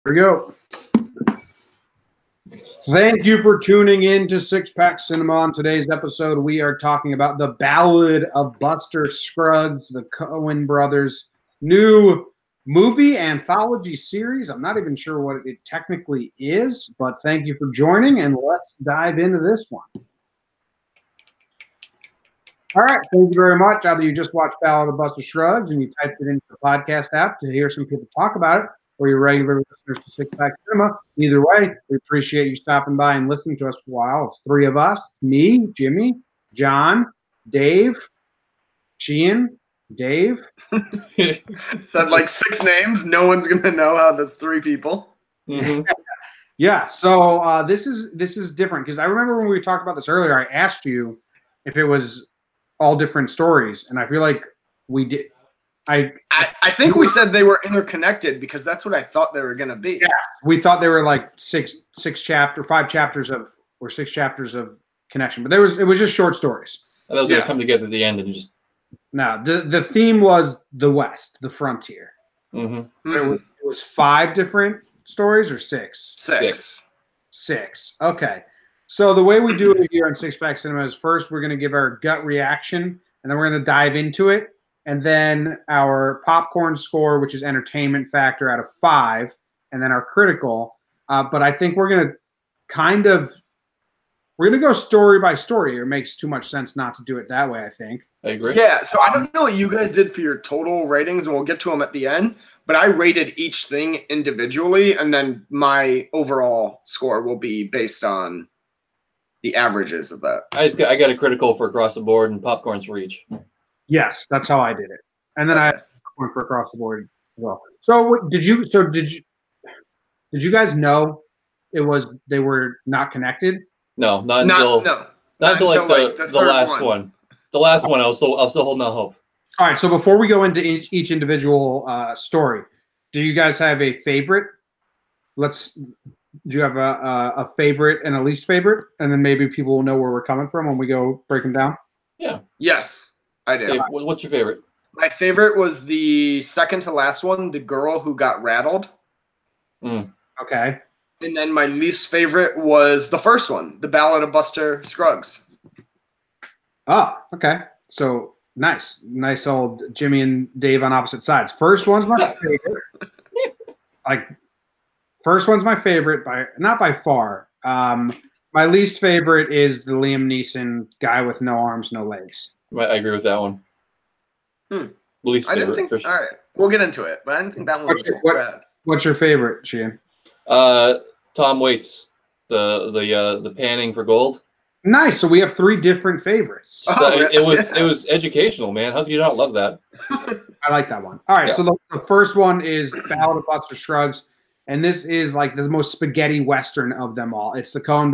Here we go. Thank you for tuning in to Six Pack Cinema. On today's episode, we are talking about the Ballad of Buster Scruggs, the Coen brothers' new movie anthology series. I'm not even sure what it technically is, but thank you for joining, and let's dive into this one. All right, thank you very much. Either you just watched Ballad of Buster Scruggs and you typed it into the podcast app to hear some people talk about it, or you're regular listeners to Six Pack Cinema. Either way, we appreciate you stopping by and listening to us for a while. It's three of us, me, Jimmy, John, Dave, Sheehan, Dave. Said like 6 names. No one's going to know how there's 3 people. Mm-hmm. Yeah, so this is different because I remember when we talked about this earlier, I asked you if it was all different stories, and I feel like we did. I think we said they were interconnected because that's what I thought they were going to be. Yeah, we thought they were like 5 chapters of 6 chapters of connection, but it was just short stories. And those going to come together at the end and just. No, the theme was the West, the frontier. Mm-hmm. It was 5 different stories or 6? 6. Okay. So the way we do it here on Six Pack Cinema is first we're going to give our gut reaction, and then we're going to dive into it. And then our popcorn score, which is entertainment factor out of 5, and then our critical. But I think we're going to go story by story. It makes too much sense not to do it that way, I think. I agree. Yeah, so I don't know what you guys did for your total ratings, and we'll get to them at the end. But I rated each thing individually, and then my overall score will be based on the averages of that. I got a critical for across the board and popcorns for each. Yes, that's how I did it, and then I went for across the board as well. So did you guys know they were not connected? No, not until like the last one. The last one, I was still holding out hope. All right, so before we go into each individual story, do you guys have a favorite? Do you have a favorite and a least favorite, and then maybe people will know where we're coming from when we go break them down? Yeah. Yes. I did. Dave, what's your favorite? My favorite was the second to last one, the girl who got rattled. Okay. And then my least favorite was the first one, the Ballad of Buster Scruggs. Oh, okay. So nice old Jimmy and Dave on opposite sides. First one's my favorite. First one's my favorite not by far. My least favorite is the Liam Neeson guy with no arms, no legs. I agree with that one. Least favorite. I didn't think. All right, we'll get into it, but I didn't think that one was bad. What's your favorite, Sheehan? Tom Waits, the panning for gold. Nice. So we have 3 different favorites. It was educational, man. How could you not love that? I like that one. All right. Yeah. So the first one is Ballad of Buster Scruggs, and this is like the most spaghetti western of them all. It's the Coen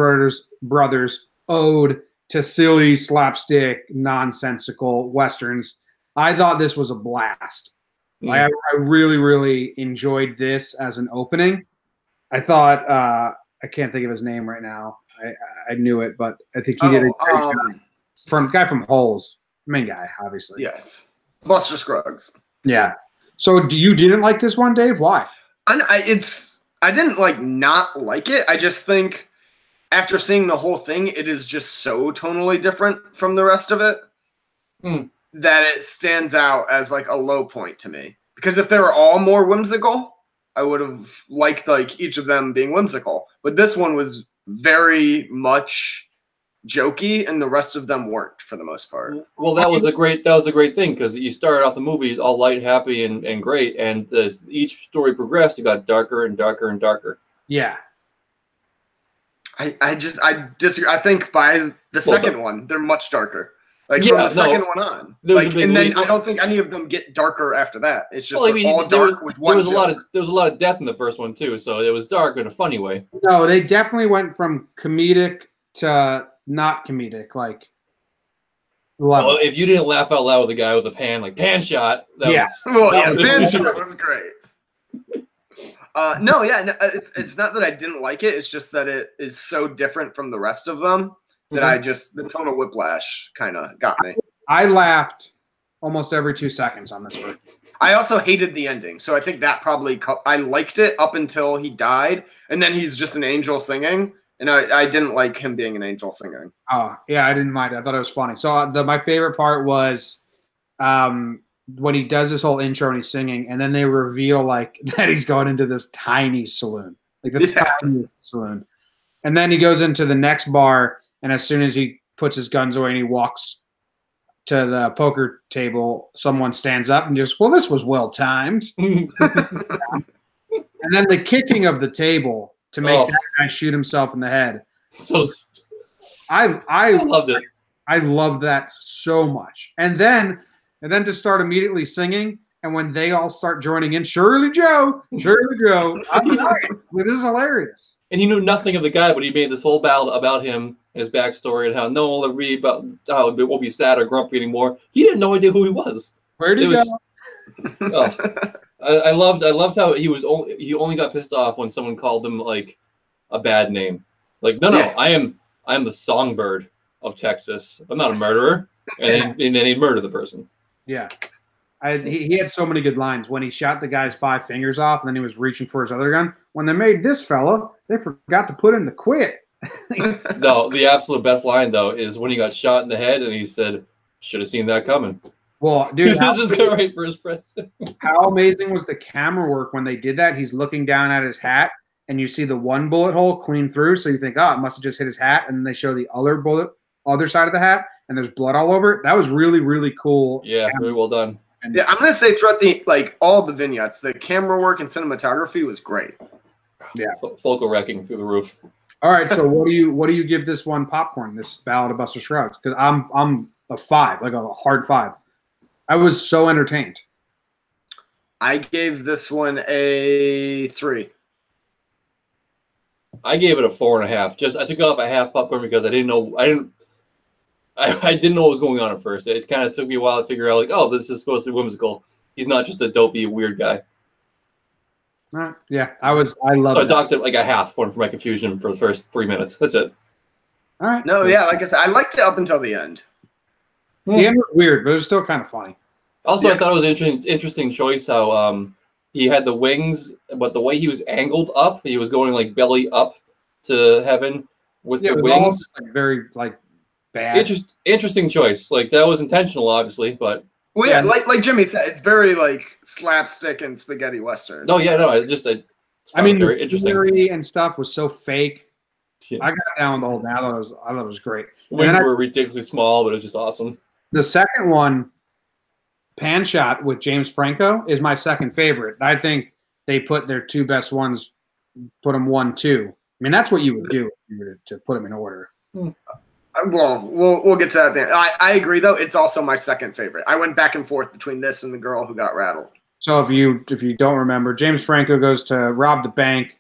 brothers ode to silly, slapstick, nonsensical westerns. I thought this was a blast. I really, really enjoyed this as an opening. I thought I can't think of his name right now. I knew it, but I think he did a great job. From guy from Holes, main guy, obviously. Yes, Buster Scruggs. Yeah. So you didn't like this one, Dave? Why? I didn't not like it. I just think after seeing the whole thing, it is just so tonally different from the rest of it that it stands out as like a low point to me. Because if they were all more whimsical, I would have liked each of them being whimsical. But this one was very much jokey, and the rest of them weren't for the most part. Well, that was a great thing because you started off the movie all light, happy, and great, and each story progressed. It got darker and darker and darker. Yeah. I disagree. I think by the second one, they're much darker. From the second one on, then I don't think any of them get darker after that. It's just all dark with one. There was a lot of death in the first one too, so it was dark in a funny way. No, they definitely went from comedic to not comedic. Well, if you didn't laugh out loud with the guy with the pan shot, pan shot was great. It's not that I didn't like it. It's just that it is so different from the rest of them. That the tonal whiplash kind of got me. I laughed almost every 2 seconds on this one. I also hated the ending, so I think that probably I liked it up until he died, and then he's just an angel singing, and I didn't like him being an angel singing. Oh yeah, I didn't mind it. I thought it was funny. So my favorite part was when he does this whole intro and he's singing, and then they reveal like that he's going into this tiny saloon, like the tiniest saloon, and then he goes into the next bar, and as soon as he puts his guns away and he walks to the poker table, someone stands up and just, well, this was well timed. And then the kicking of the table to make that guy shoot himself in the head. So I loved it. I loved that so much. And then to start immediately singing, and when they all start joining in, Shirley Joe, I'm like, this is hilarious. And he knew nothing of the guy, but he made this whole ballad about him, his backstory, and how no one will read about how it won't be sad or grumpy anymore. He had no idea who he was. Where'd he go? I loved how he only got pissed off when someone called him like a bad name. Like, no, I am the songbird of Texas. I'm not a murderer. And then he'd murder the person. Yeah. He had so many good lines. When he shot the guy's 5 fingers off and then he was reaching for his other gun. When they made this fella, they forgot to put in the quit. No, the absolute best line, though, is when he got shot in the head and he said, should have seen that coming. Well, dude, this is great for his friend. How amazing was the camera work when they did that? He's looking down at his hat and you see the one bullet hole clean through. So you think, oh, it must have just hit his hat. And then they show the other side of the hat and there's blood all over it. That was really, really cool. Yeah, really well done. Yeah, I'm gonna say throughout all the vignettes, the camera work and cinematography was great. Yeah, focal wrecking through the roof. All right, so what do you give this one popcorn? This Ballad of Buster Scruggs? Because I'm a 5, like a hard 5. I was so entertained. I gave this one a 3. I gave it a 4.5. I took off a half popcorn because I didn't know what was going on at first. It kind of took me a while to figure out, like, oh, this is supposed to be whimsical. He's not just a dopey, weird guy. Yeah, I love it. So I docked it like a half one for my confusion for the first 3 minutes. That's it. All right. No, yeah, like I said, I liked it up until the end. The end was weird, but it was still kind of funny. Also, I thought it was an interesting choice how he had the wings, but the way he was angled up, he was going like belly up to heaven with the wings. Like very bad. Interesting choice. Like that was intentional, obviously, but. Well, yeah, like Jimmy said, it's very like slapstick and spaghetti western. No, yeah, no, it's just I mean, very the interesting. theory and stuff was so fake. Yeah. I got down with the whole thing. I thought it was great. Wings were ridiculously small, but it was just awesome. The second one, Pan Shot with James Franco, is my second favorite. I think they put their 2 best ones, put them 1, 2. I mean, that's what you would do if you were to put them in order. Well, we'll get to that then. I agree, though. It's also my second favorite. I went back and forth between this and The Girl Who Got Rattled. So if you don't remember, James Franco goes to rob the bank.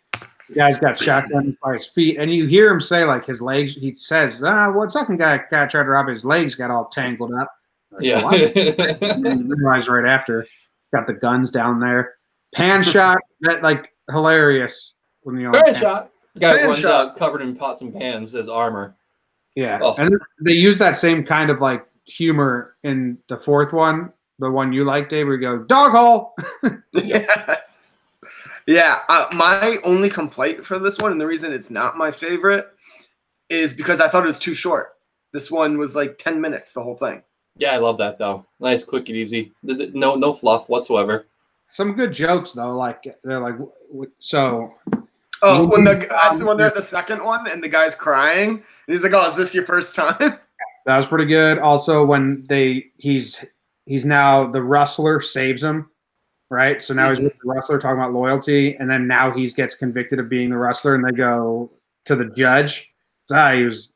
The guy's got shotgun by his feet, and you hear him say like his legs. He says, "What second guy tried to rob his legs got all tangled up." Like, yeah, realize right after, got the guns down there. Pan Shot, that like hilarious when the Pan Shot. The guy runs out covered in pots and pans as armor. Yeah, and they use that same kind of like humor in the fourth one, the one you like, Dave, where you go, dog hole. Yes. Yeah, my only complaint for this one, and the reason it's not my favorite, is because I thought it was too short. This one was like 10 minutes, the whole thing. Yeah, I love that, though. Nice, quick and easy. No fluff whatsoever. Some good jokes, though. Like, they're like, so... Oh, when they're at the second one and the guy's crying, and he's like, "Oh, is this your first time?" That was pretty good. Also, when he's now the rustler saves him, right? So now he's with the rustler talking about loyalty, and then now he gets convicted of being the rustler, and they go to the judge. So, he was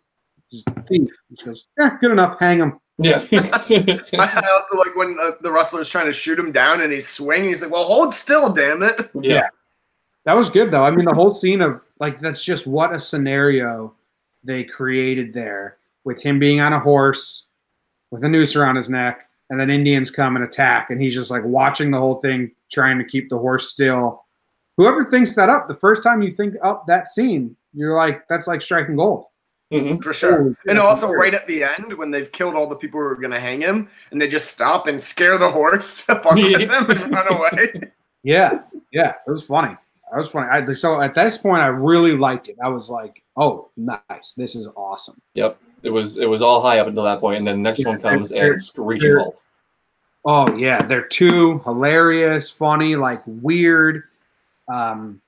a thief. He goes, "Yeah, good enough. Hang him." Yeah. I also like when the rustler's trying to shoot him down, and he's swinging. He's like, "Well, hold still, damn it." Yeah. That was good, though. I mean, the whole scene of, like, that's just what a scenario they created there with him being on a horse with a noose around his neck, and then Indians come and attack, and he's just, like, watching the whole thing, trying to keep the horse still. Whoever thinks that up, the first time you think up that scene, you're like, that's like striking gold. For sure. And also right at the end when they've killed all the people who are going to hang him and they just stop and scare the horse to fuck with him and run away. Yeah. It was funny. So at this point, I really liked it. I was like, "Oh, nice! This is awesome." Yep, it was all high up until that point, and then the next one comes and screeching halt. Oh yeah, they're too hilarious, funny, like weird. And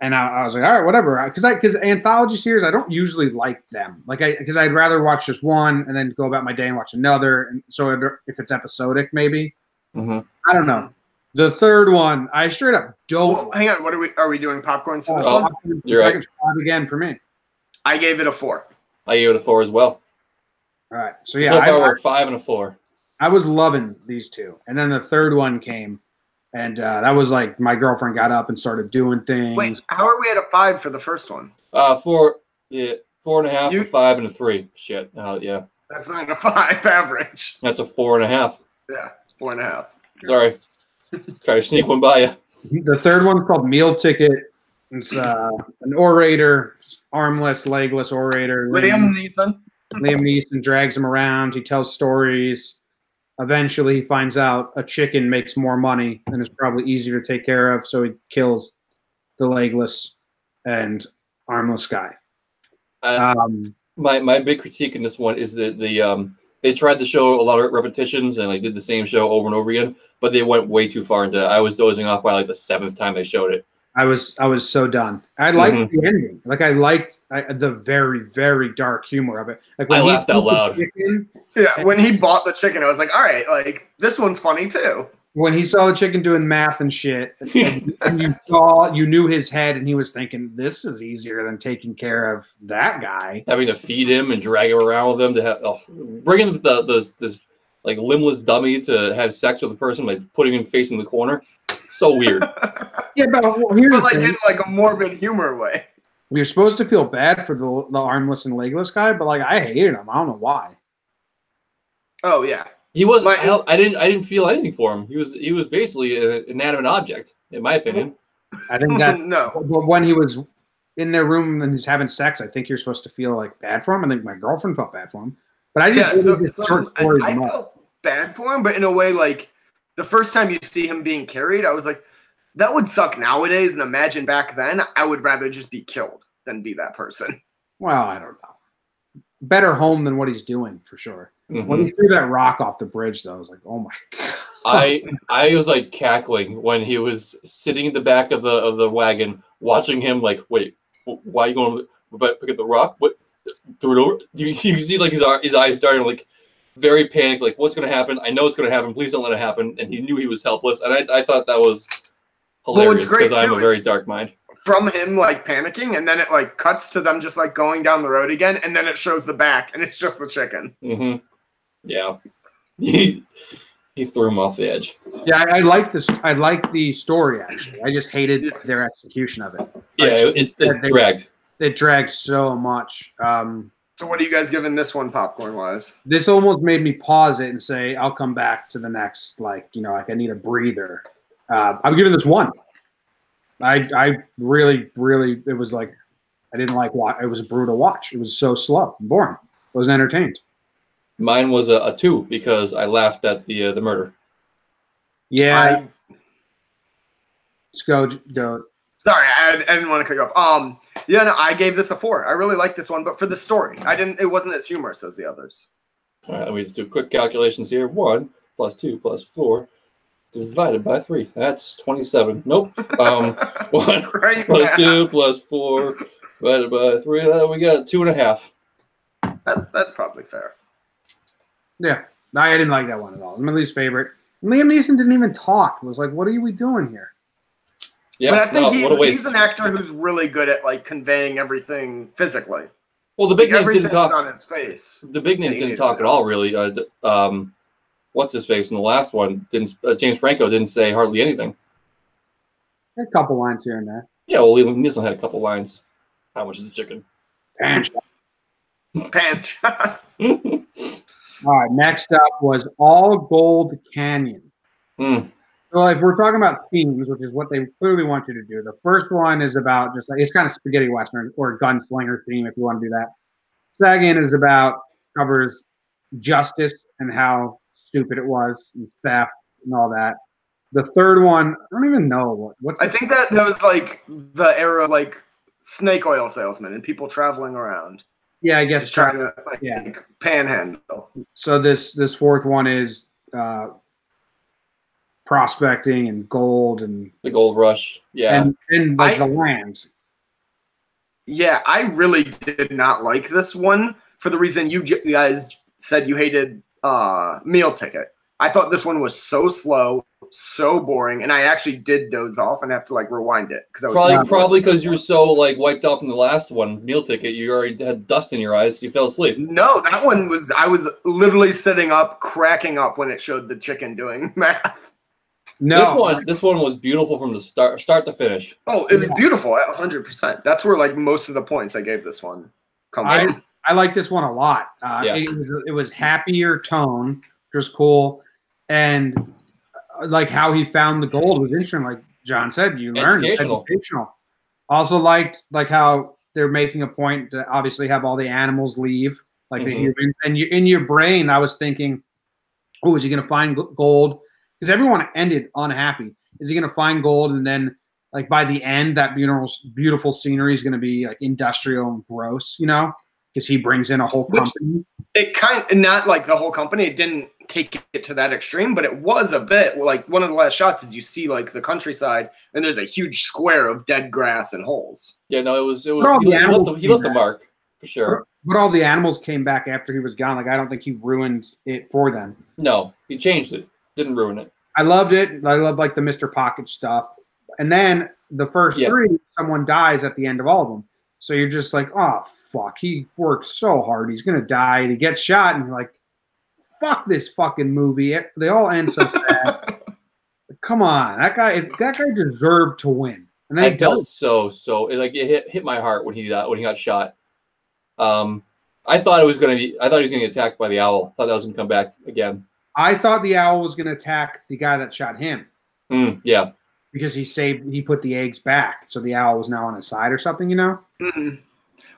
I was like, all right, whatever, because anthology series, I don't usually like them. Because I'd rather watch just one and then go about my day and watch another. And so if it's episodic, maybe I don't know. The third one, I straight up don't. Well, hang on, what are we doing? Popcorns for this one? You're right. Again for me. I gave it a 4. I gave it a 4 as well. All right, so yeah, so far we're 5 and a 4. I was loving these two, and then the third one came, and that was like my girlfriend got up and started doing things. Wait, how are we at a 5 for the first one? 4, yeah, 4.5, a 5, and a 3. Shit, yeah. That's not a 5 average. That's a 4.5. Yeah, 4.5. Sorry. Try to sneak one by you. The third one's called Meal Ticket. It's an orator, armless, legless orator. Liam Neeson. Liam Neeson drags him around. He tells stories. Eventually, he finds out a chicken makes more money and is probably easier to take care of, so he kills the legless and armless guy. My big critique in this one is that they tried to show a lot of repetitions and like did the same show over and over again, but they went way too far into that. I was dozing off by like the 7th time they showed it. I was so done. I liked the ending. Like I liked the very, very dark humor of it. Like when I laughed out loud. When he bought the chicken, I was like, all right, like this one's funny too. When he saw the chicken doing math and shit, and you knew his head, and he was thinking, "This is easier than taking care of that guy." Having to feed him and drag him around with him to have bringing this like limbless dummy to have sex with a person by putting him facing the corner. So weird. Yeah, but here's like in like a morbid humor way. You're supposed to feel bad for the armless and legless guy, but like I hated him. I don't know why. Oh yeah. He was. I didn't feel anything for him. He was basically an inanimate object, in my opinion. I think that no. When he was in their room and he's having sex, I think you're supposed to feel like bad for him. I think my girlfriend felt bad for him, but I just I felt bad for him, but in a way, like the first time you see him being carried, I was like, that would suck nowadays. And imagine back then, I would rather just be killed than be that person. Well, I don't know. Better home than what he's doing for sure. When he threw that rock off the bridge, though, I was like, "Oh my god!" I was like cackling when he was sitting in the back of the wagon, watching him. Like, wait, why are you going to pick up the rock? What? Threw it over? You see, like his eyes starting like very panicked. Like, what's going to happen? I know it's going to happen. Please don't let it happen. And he knew he was helpless. And I thought that was hilarious because I'm a very dark mind. From him like panicking, and then it like cuts to them just like going down the road again, and then it shows the back, and it's just the chicken. Yeah, he threw him off the edge. Yeah, I like this. I like the story actually. I just hated their execution of it. Yeah, it dragged. It dragged so much. So what are you guys giving this one popcorn wise? This almost made me pause it and say, "I'll come back to the next." Like like I need a breather. I'm giving this 1. I really, it was like, I didn't like it was a brutal watch. It was so slow and boring. I wasn't entertained. Mine was a 2 because I laughed at the murder. Yeah. Let's go. Sorry, I didn't want to cut you off. Yeah, no, I gave this a 4. I really like this one, but for the story, it wasn't as humorous as the others. All right, let me just do quick calculations here. 1 + 2 + 4. Divided by 3. That's 27. Nope. 1 right + 2 + 4 divided by 3. We got 2.5. That's probably fair. Yeah. I didn't like that one at all. My least favorite. Liam Neeson didn't even talk. It was like, what are we doing here? Yeah, but I think he's an actor who's really good at like conveying everything physically. Well, the big names didn't talk on his face. The big names didn't talk at all, really. What's his face in the last one? James Franco didn't say hardly anything. A couple lines here and there. Yeah, well, Liam Neeson had a couple lines. How much is the chicken? Panch. All right, next up was All Gold Canyon. So if we're talking about themes, which is what they clearly want you to do, the first one is about just like, it's kind of spaghetti western or gunslinger theme if you want to do that. Second is about covers justice and how stupid it was, and theft and all that. The third one, I don't even know what's. I think that was like the era of like snake oil salesmen and people traveling around. Yeah, I guess just trying to like panhandle. So this fourth one is prospecting and gold and the gold rush. Yeah, and like the land. Yeah, I really did not like this one for the reason you guys said you hated Meal Ticket. I thought this one was so slow, so boring, and I actually did doze off and have to like rewind it because I was probably because you were so like wiped out from the last one, Meal Ticket. You already had dust in your eyes. You fell asleep. No, that one was. I was literally sitting up, cracking up when it showed the chicken doing math. No, this one was beautiful from the start to finish. Oh, it was beautiful at 100%. That's where like most of the points I gave this one come from. I like this one a lot. It was happier tone, which was cool, and like how he found the gold was interesting. Like John said, you learned educational. Also liked like how they're making a point to obviously have all the animals leave, like the humans, and you in your brain. I was thinking, oh, is he going to find gold? Because everyone ended unhappy. Is he going to find gold, and then like by the end, that beautiful scenery is going to be like industrial and gross, you know? Because he brings in a whole company. It kind of not like the whole company. It didn't take it to that extreme, but it was a bit like one of the last shots is you see like the countryside, and there's a huge square of dead grass and holes. Yeah, no, it was. He left the mark for sure. But all the animals came back after he was gone. Like I don't think he ruined it for them. No, he changed it. Didn't ruin it. I loved it. I loved like the Mr. Pocket stuff. And then the first three, someone dies at the end of all of them. So you're just like, oh, fuck. He worked so hard. He's going to die. And he gets shot. And you're like, fuck this fucking movie. They all end so sad. Come on. That guy deserved to win. And then I felt so like it hit my heart when he got shot. I thought he was going to get attacked by the owl. I thought that was going to come back again. I thought the owl was going to attack the guy that shot him. Yeah. Because he put the eggs back. So the owl was now on his side or something, you know? Mm-mm.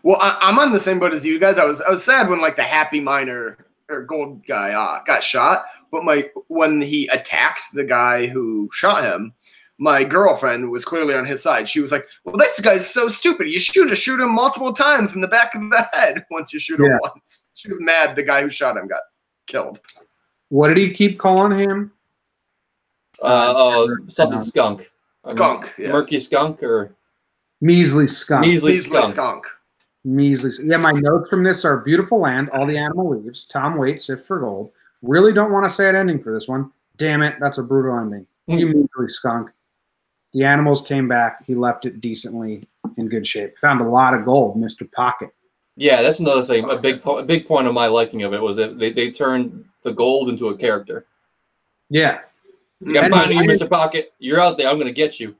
Well, I'm on the same boat as you guys. I was sad when like the happy miner or gold guy got shot. But when he attacked the guy who shot him, my girlfriend was clearly on his side. She was like, well, this guy's so stupid. You shoot him multiple times in the back of the head once you shoot him once. She was mad the guy who shot him got killed. What did he keep calling him? Something skunk. Skunk. Yeah. Murky skunk or measly skunk. Measly skunk. Measly. Yeah, my notes from this are beautiful land. All the animal leaves. Tom waits if for gold. Really don't want to say an ending for this one. Damn it, that's a brutal ending. You measly skunk. The animals came back. He left it decently in good shape. Found a lot of gold, Mr. Pocket. Yeah, that's another thing. A big point of my liking of it was that they turned the gold into a character. Yeah. It's like, I'm finding you, Mr. Pocket. You're out there. I'm going to get you.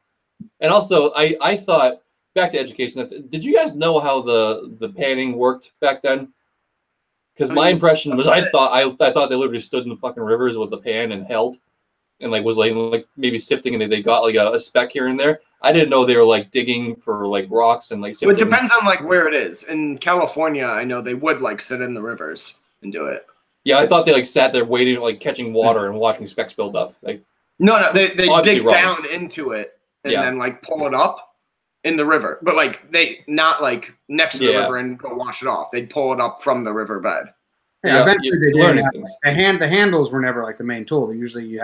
And also, I thought, back to education, did you guys know how the panning worked back then? Because my impression was I thought they literally stood in the fucking rivers with a pan and held. And like was like maybe sifting, and they got like a speck here and there. I didn't know they were like digging for like rocks and like. It depends on like where it is. In California, I know they would like sit in the rivers and do it. Yeah, I thought they like sat there waiting, like catching water and watching specks build up. Like no, they dig down into it and then like pull it up in the river. But like they not like next to the river and go wash it off. They'd pull it up from the riverbed. Yeah, eventually they did. The handles were never like the main tool. But usually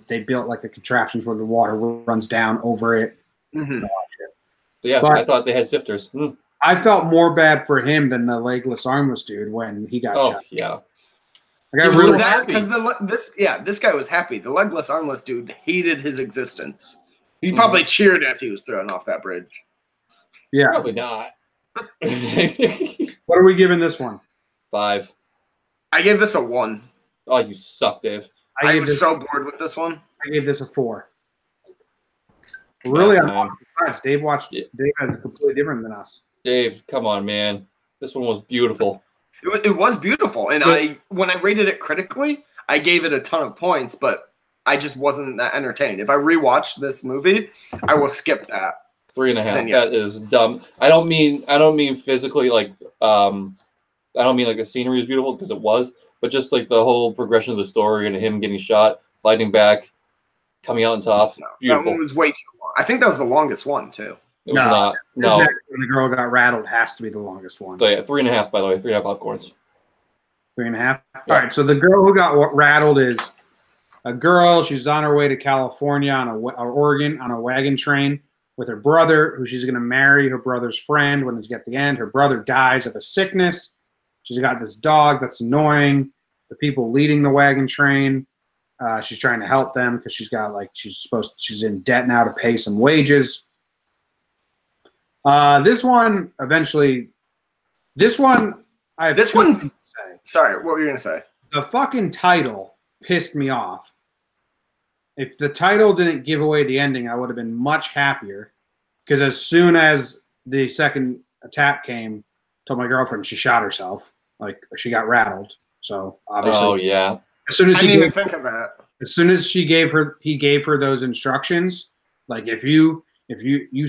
they built like the contraptions where the water runs down over it. Mm-hmm. So yeah, I thought they had sifters. I felt more bad for him than the legless, armless dude when he got shot. Yeah. I got really happy. This guy was happy. The legless, armless dude hated his existence. He probably cheered as he was thrown off that bridge. Yeah. Probably not. What are we giving this one? 5. I gave this a 1. Oh, you suck, Dave. I was so bored with this one. I gave this a 4. Really, on besides, Dave has a completely different than us. Dave, come on, man. This one was beautiful. It was beautiful, and when I rated it critically, I gave it a ton of points, but I just wasn't that entertained. If I rewatch this movie, I will skip that. 3.5. That is dumb. I don't mean physically like I I don't mean like the scenery was beautiful because it was, but just like the whole progression of the story and him getting shot, fighting back, coming out on top. No, Beautiful. that one was way too long. I think that was the longest one too. It was not. No. When the girl got rattled has to be the longest one. So yeah, 3.5 by the way, 3.5 popcorns. 3.5. Yeah. Yeah. All right. So the girl who got rattled is a girl. She's on her way to California or Oregon on a wagon train with her brother, who she's going to marry her brother's friend when it's at the end. Her brother dies of a sickness. She's got this dog that's annoying. The people leading the wagon train, she's trying to help them because she's in debt now to pay some wages. This one, sorry, what were you going to say? The fucking title pissed me off. If the title didn't give away the ending, I would have been much happier. Because as soon as the second attack came, I told my girlfriend she shot herself. Like, she got rattled. So obviously, oh yeah. As soon as I didn't even think of that. As soon as he gave her those instructions, like if you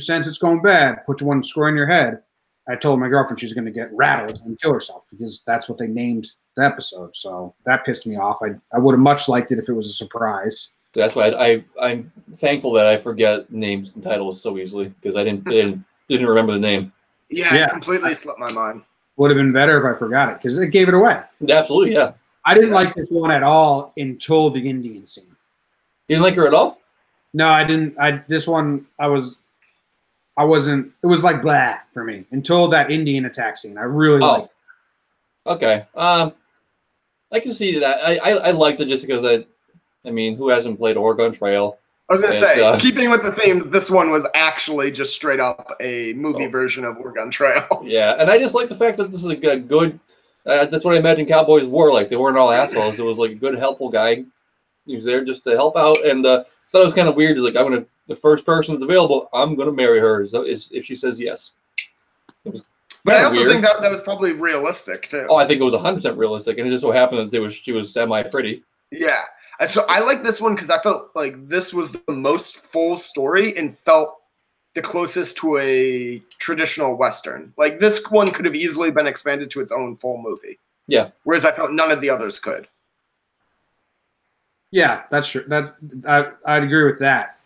sense it's going bad, put one square in your head. I told my girlfriend she's going to get rattled and kill herself because that's what they named the episode. So that pissed me off. I would have much liked it if it was a surprise. That's why I'm thankful that I forget names and titles so easily because I didn't remember the name. Yeah, it completely slipped my mind. Would have been better if I forgot it because it gave it away. Absolutely, yeah. I didn't like this one at all until the Indian scene. You didn't like her at all? No, I didn't. This one I wasn't. It was like blah for me until that Indian attack scene. I really liked it. Okay. I can see that. I liked it just because I mean, who hasn't played Oregon Trail? I was going to say, keeping with the themes, this one was actually just straight up a movie version of Oregon Trail. Yeah, and I just like the fact that this is a good. That's what I imagine cowboys were like. They weren't all assholes. It was like a good, helpful guy. He was there just to help out, and I thought it was kind of weird. He's like, the first person that's available, I'm gonna marry her. If she says yes. But I also think that was probably realistic too. Oh, I think it was 100% realistic, and it just so happened that she was semi-pretty. Yeah. So I like this one because I felt like this was the most full story and felt the closest to a traditional Western. Like this one could have easily been expanded to its own full movie. Yeah. Whereas I felt none of the others could. Yeah, that's true. I'd agree with that.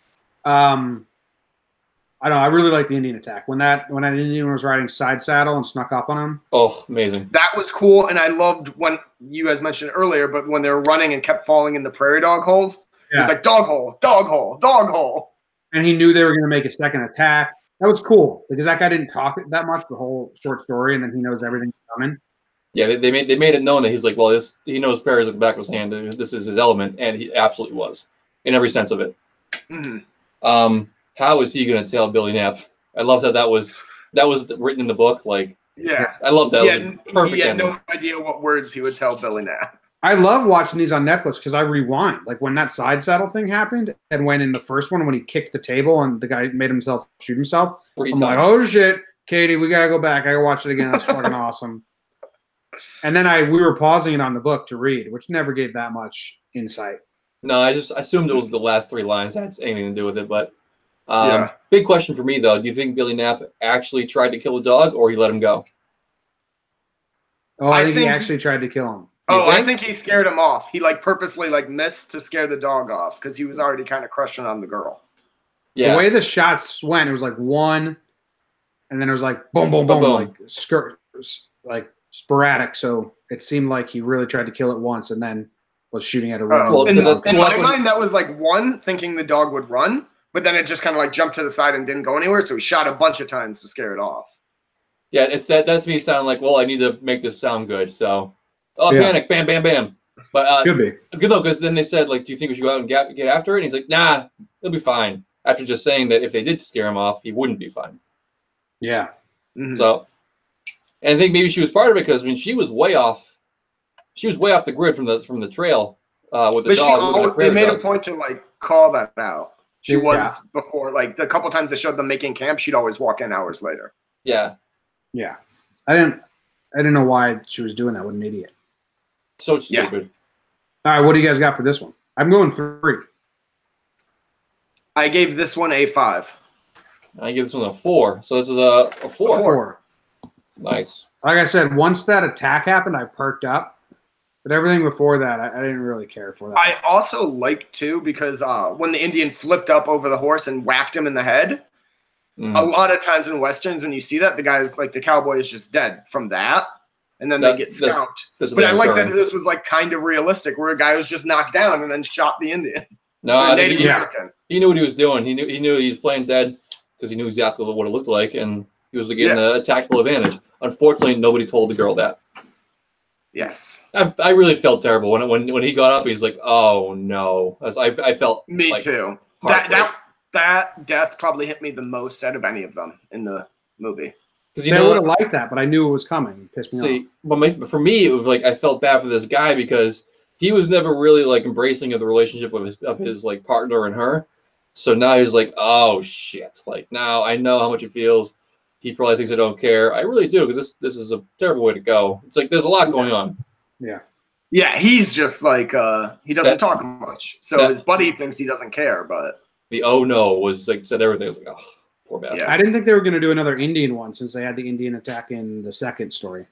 I don't know. I really like the Indian attack. When that Indian was riding side saddle and snuck up on him. Oh, amazing. That was cool. And I loved when you guys mentioned earlier, but when they were running and kept falling in the prairie dog holes, it was like dog hole, dog hole, dog hole. And he knew they were going to make a second attack. That was cool because that guy didn't talk that much the whole short story, and then he knows everything's coming. Yeah, they made it known that he's like, well, he knows prairies like the back of his hand. This is his element, and he absolutely was in every sense of it. Mm-hmm. How is he going to tell Billy Knapp? I love that was written in the book. Like, yeah, I love that. Yeah, Perfect. He had no idea what words he would tell Billy Knapp. I love watching these on Netflix because I rewind. Like when that side saddle thing happened, and when in the first one when he kicked the table and the guy made himself shoot himself, I'm like, oh shit, Katie, we gotta go back. I gotta watch it again. That's fucking awesome. And then we were pausing it on the book to read, which never gave that much insight. No, I just assumed it was the last 3 lines that had anything to do with it. But big question for me though: do you think Billy Knapp actually tried to kill the dog, or he let him go? Oh, I think he actually tried to kill him. I think he scared him off. He purposely missed to scare the dog off because he was already kind of crushing on the girl. Yeah. The way the shots went, it was like one, and then it was like boom, boom, boom, like sporadic. So it seemed like he really tried to kill it once, and then was shooting at a run. In my mind, that was one thinking the dog would run, but then it just kind of jumped to the side and didn't go anywhere. So he shot a bunch of times to scare it off. Yeah, it's that to me sounding like, well, I need to make this sound good, so. Panic, bam, bam, bam. But could be good though, because then they said, do you think we should go out and get after it? And he's like, nah, he'll be fine. After just saying that if they did scare him off, he wouldn't be fine. Yeah. Mm-hmm. So, and I think maybe she was part of it because she was way off. She was way off the grid from the trail with the dog. They made a point to call that out. She was before the couple times they showed them making camp. She'd always walk in hours later. Yeah. Yeah. I didn't know why she was doing that. What an idiot. So stupid. All right, what do you guys got for this one? I'm going 3. I gave this one a 5. I give this one a 4. So this is a 4. Nice. Like I said, once that attack happened, I perked up. But everything before that, I didn't really care for that. I also liked, too, because when the Indian flipped up over the horse and whacked him in the head, a lot of times in Westerns, when you see that, the guy's like, the cowboy is just dead from that. And then they get scalped. But I like that this was like kind of realistic, where a guy was just knocked down and then shot the Indian. No, I think he knew what he was doing. He knew he was playing dead because he knew exactly what it looked like, and he was getting a tactical advantage. Unfortunately, nobody told the girl that. Yes, I really felt terrible when he got up. He's like, "Oh no!" I felt me too. That death probably hit me the most out of any of them in the movie. Because I would have liked that, but I knew it was coming. It pissed me off. But for me, it was like I felt bad for this guy because he was never really like embracing of the relationship of his like partner and her. So now he's like, "Oh shit!" Like now I know how much it feels. He probably thinks I don't care. I really do, because this is a terrible way to go. It's like there's a lot going on. Yeah. Yeah, he's just like he doesn't talk much. So his buddy thinks he doesn't care, but the oh no was like said everything. I was like, oh, poor bastard. Yeah. I didn't think they were gonna do another Indian one since they had the Indian attack in the second story.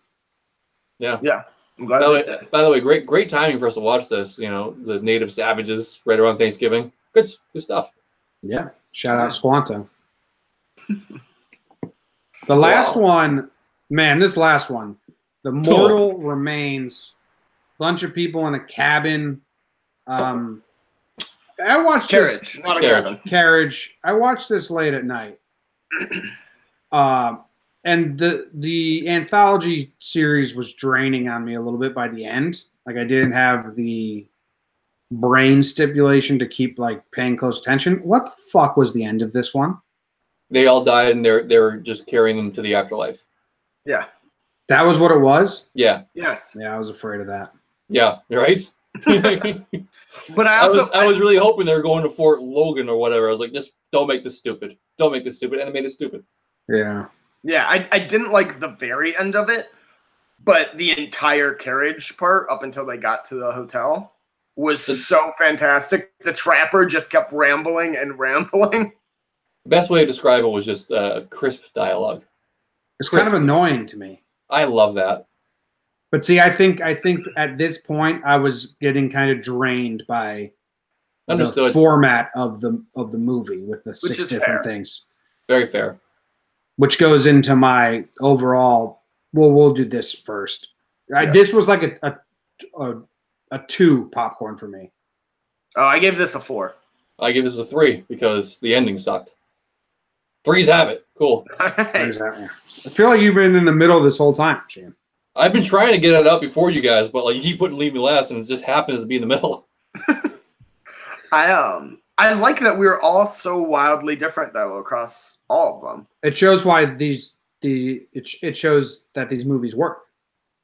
Yeah. Yeah. I'm glad by the way, great timing for us to watch this. You know, the native savages right around Thanksgiving. Good stuff. Yeah. Shout out Squanto. The last one, man, this last one, the mortal remains, bunch of people in a cabin. I watched Carriage, not a cabin. Carriage. I watched this late at night. And the anthology series was draining on me a little bit by the end. Like I didn't have the brain stipulation to keep like paying close attention. What the fuck was the end of this one? They all died, and they're just carrying them to the afterlife. Yeah. That was what it was? Yeah. Yes. Yeah, I was afraid of that. Yeah, right? But I was really hoping they were going to Fort Logan or whatever. I was like, just don't make this stupid. Don't make this stupid. And they made it stupid. Yeah. Yeah, I didn't like the very end of it, but the entire carriage part up until they got to the hotel was so fantastic. The trapper just kept rambling and rambling. The best way to describe it was just crisp dialogue. It's kind of annoying to me. I love that. But see, I think at this point I was getting kind of drained by the format of the movie with the 6 different things. Very fair. Which goes into my overall. Well, we'll do this first. Yeah. This was like a 2 popcorn for me. Oh, I gave this a 4. I give this a 3 because the ending sucked. 3s have it. Cool. I feel like you've been in the middle this whole time, Shane. I've been trying to get it up before you guys, but like you keep putting leave me last, and it just happens to be in the middle. I like that we're all so wildly different though across all of them. It shows why it shows that these movies work.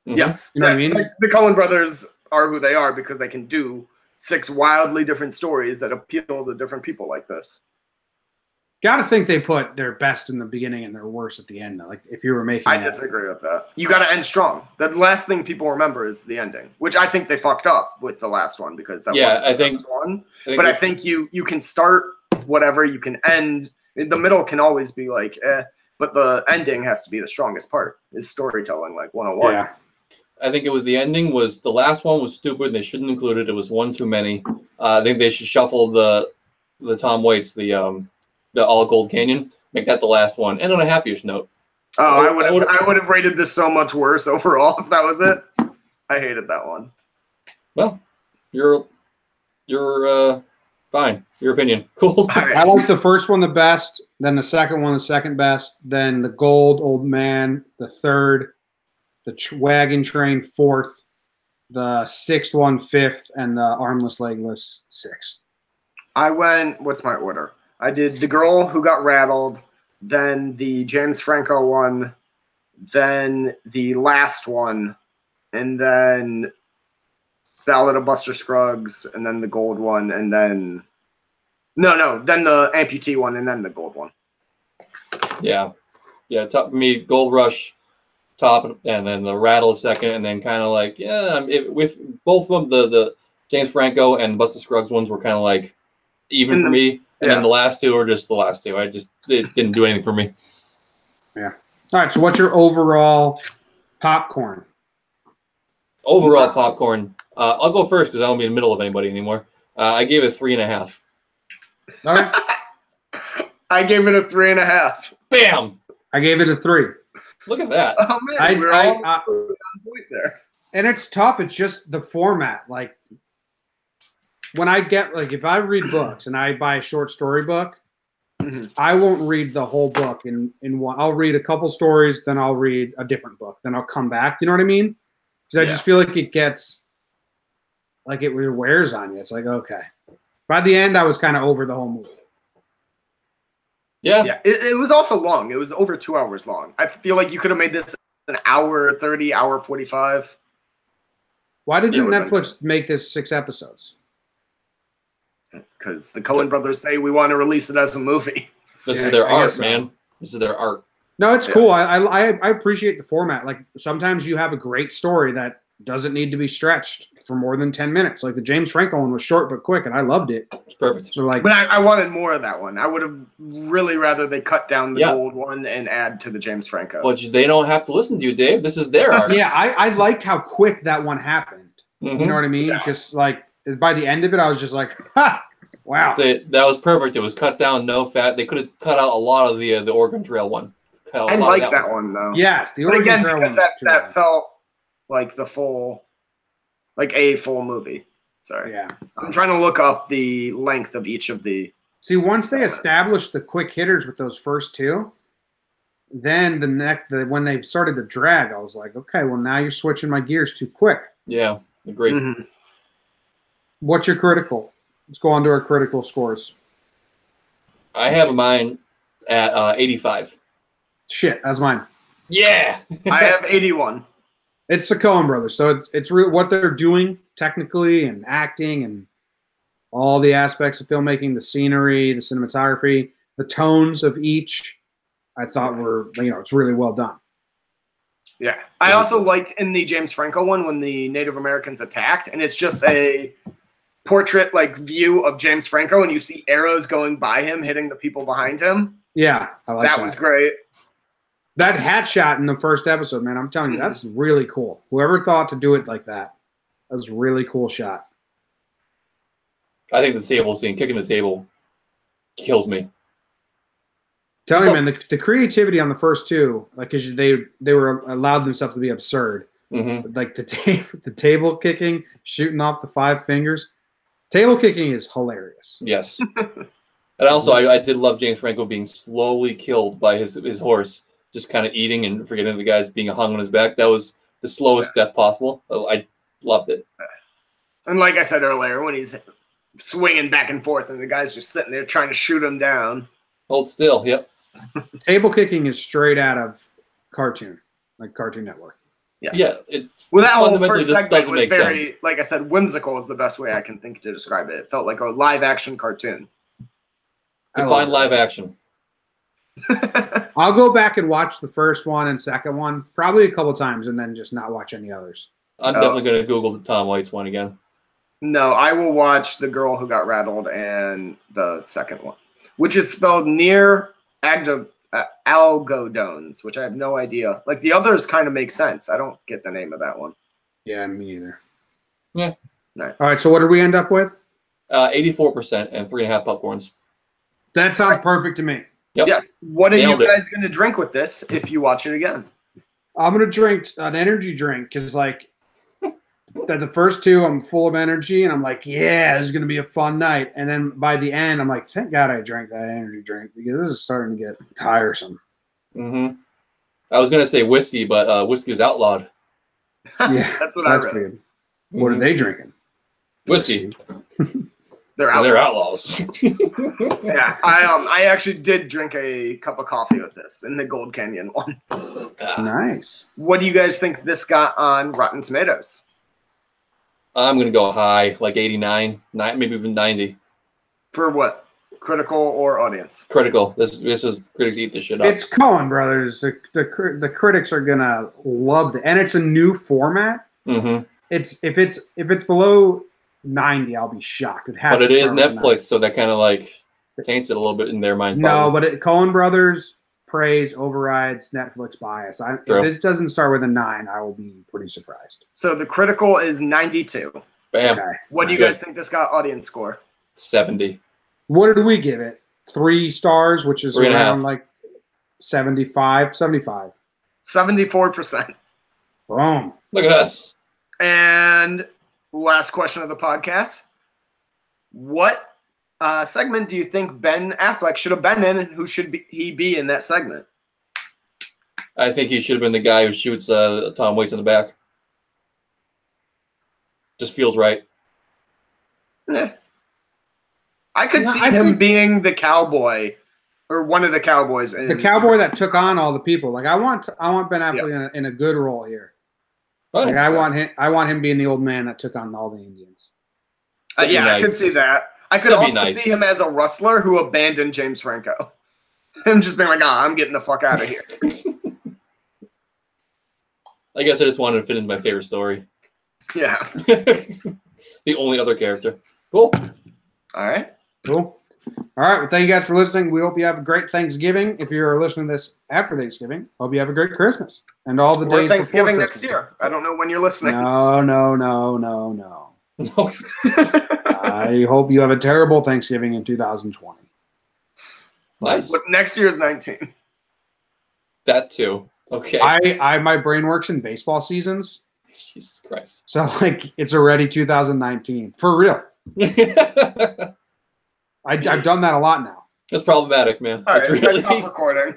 Mm-hmm. Yes, you know what I mean. Like the Coen brothers are who they are because they can do 6 wildly different stories that appeal to different people like this. Got to think they put their best in the beginning and their worst at the end. Like if you were making, I disagree with that. You got to end strong. The last thing people remember is the ending, which I think they fucked up with the last one because that wasn't the last one. But I think you can start whatever, you can end. The middle can always be like, but the ending has to be the strongest part. Is storytelling like 101. Yeah. I think it was the ending was the last one was stupid. They shouldn't include it. It was one too many. I think they should shuffle the Tom Waits, the All Gold Canyon, make that the last one, and on a happyish note. Oh, I would have rated this so much worse overall if that was it. I hated that one. Well, you're fine. Your opinion. Cool. Right. I like the first one the best, then the second one the second best, then the Gold Old Man the third, the Wagon Train fourth, the sixth one fifth, and the Armless Legless sixth. I went. What's my order? I did The Girl Who Got Rattled, then the James Franco one, then the last one, and then Ballad of Buster Scruggs, and then the gold one, and then then the amputee one, and then the gold one. Yeah. Top me, Gold Rush, top, and then the Rattle second, and then kind of like with both of them, the James Franco and the Buster Scruggs ones were kind of like even for me. And then the last two are just the last two. It didn't do anything for me. Yeah. All right. So what's your overall popcorn? Overall popcorn. I'll go first because I won't be in the middle of anybody anymore. I gave it 3.5. All right. I gave it a 3.5. Bam! I gave it a 3. Look at that. Oh man, we're all on point there. And it's tough. It's just the format. Like when I get if I read books and I buy a short story book, I won't read the whole book in one. I'll read a couple stories, then I'll read a different book, then I'll come back. You know what I mean? Because I just feel like it gets it wears on you. It's like, okay. By the end, I was kind of over the whole movie. Yeah. Yeah. It was also long. It was over 2 hours long. I feel like you could have made this an hour 30, hour 45. Why didn't Netflix make this 6 episodes? Because the Coen brothers say we want to release it as a movie. This is their art, man. This is their art. No, it's cool. I appreciate the format. Like sometimes you have a great story that doesn't need to be stretched for more than 10 minutes. Like the James Franco one was short but quick, and I loved it. It's perfect. So but I wanted more of that one. I would have really rather they cut down the gold one and add to the James Franco. But they don't have to listen to you, Dave. This is their art. Yeah, I liked how quick that one happened. You know what I mean? Yeah. Just like by the end of it, I was just like, ha! Wow. That was perfect. It was cut down, no fat. They could have cut out a lot of the Oregon Trail one. I like that one though. Yes, the Oregon Trail one. That felt like the full, like a full movie. Sorry. Yeah. I'm trying to look up the length of each of the. See, once they established the quick hitters with those first 2, then when they started to drag, I was like, okay, well now you're switching my gears too quick. Yeah, agreed. What's your critical? Let's go on to our critical scores. I have mine at 85. Shit, that's mine. Yeah. I have 81. It's the Coen brothers, so it's really what they're doing technically and acting and all the aspects of filmmaking, the scenery, the cinematography, the tones of each. I thought were it's really well done. Yeah, I also liked in the James Franco one when the Native Americans attacked, and it's just a portrait view of James Franco, and you see arrows going by him, hitting the people behind him. Yeah, I like that. That was great. That hat shot in the first episode, man, I'm telling you, that's really cool. Whoever thought to do it like that was a really cool shot. I think the table scene, kicking the table, kills me. Tell you, man, the creativity on the first 2, because they were allowed themselves to be absurd. Like the table kicking, shooting off the 5 fingers. Table kicking is hilarious. Yes. And also, I did love James Franco being slowly killed by his horse, just kind of eating and forgetting the guy's being hung on his back. That was the slowest death possible. I loved it. And like I said earlier, when he's swinging back and forth and the guy's just sitting there trying to shoot him down. Hold still, yep. Table kicking is straight out of cartoon, like Cartoon Network. Yes. Yeah. Well, that whole first segment was very, sense. Like I said, whimsical is the best way I can think to describe it. It felt like a live-action cartoon. Define live action. I'll go back and watch the first one and second one probably a couple times and then just not watch any others. I'm definitely going to Google the Tom Waits one again. No, I will watch The Girl Who Got Rattled and the second one, which is spelled near algodones, which I have no idea. Like the others kind of make sense. I don't get the name of that one. Yeah, me either. Yeah. All right, so what did we end up with? 84% and 3.5 popcorns. That sounds perfect to me. Yep. Yes. What are you guys going to drink with this if you watch it again? I'm going to drink an energy drink because, the first 2, I'm full of energy, and I'm like, yeah, this is going to be a fun night. And then by the end, I'm like, thank God I drank that energy drink because this is starting to get tiresome. I was going to say whiskey, but whiskey is outlawed. Yeah, that's what I read. Good. What are they drinking? Whiskey. They're outlaws. They're outlaws. Yeah, I actually did drink a cup of coffee with this in the Gold Canyon one. Nice. What do you guys think this got on Rotten Tomatoes? I'm going to go high, like 89, maybe even 90. For what? Critical or audience? Critical. This is critics eat this shit up. It's Coen Brothers. The critics are gonna love it, and it's a new format. It's if it's below 90, I'll be shocked. But it is Netflix, so that kind of taints it a little bit in their mind. No, but Coen Brothers praise overrides Netflix bias. If True. this doesn't start with a 9, I will be pretty surprised. So the critical is 92. Bam. Okay. What do you guys think this got audience score? 70. What did we give it? 3 stars, which is 3.5. around like 75. 75. 74%. Boom. Look at us. And last question of the podcast. What segment do you think Ben Affleck should have been in, and who should he be in that segment? I think he should have been the guy who shoots Tom Waits in the back. Just feels right. Yeah. I could see him being the cowboy or one of the cowboys. The cowboy that took on all the people. Like I want Ben Affleck in a good role here. Like I want him being the old man that took on all the Indians. Yeah, nice. I could see that. I could also see him as a rustler who abandoned James Franco. Him just being like, I'm getting the fuck out of here. I guess I just wanted to fit into my favorite story. Yeah. The only other character. Cool. All right. Cool. All right. Well, thank you guys for listening. We hope you have a great Thanksgiving. If you're listening to this after Thanksgiving, hope you have a great Christmas and all the days Thanksgiving before next year. I don't know when you're listening. No. I hope you have a terrible Thanksgiving in 2020. Nice. But next year is 19. That too. Okay. My brain works in baseball seasons. Jesus Christ. So like it's already 2019 for real. I've done that a lot now. That's problematic, man. All right, really... stop recording.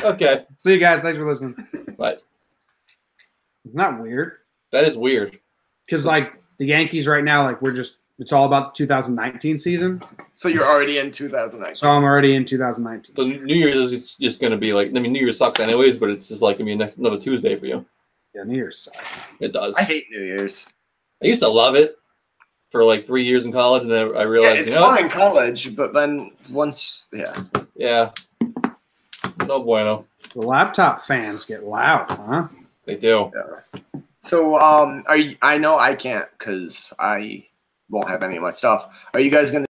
Okay. See you guys. Thanks for listening. Bye. Isn't that weird? That is weird. Because like the Yankees right now, like it's all about the 2019 season. So you're already in 2019. So I'm already in 2019. So New Year's is just going to be like, I mean, New Year's sucks anyways, but it's just like going to be another Tuesday for you. Yeah, New Year's sucks. It does. I hate New Year's. I used to love it for like 3 years in college, and then I realized, it's fun in college, but then once, Yeah. No bueno. The laptop fans get loud, huh? They do. Yeah. So, I know I can't because I won't have any of my stuff. Are you guys going to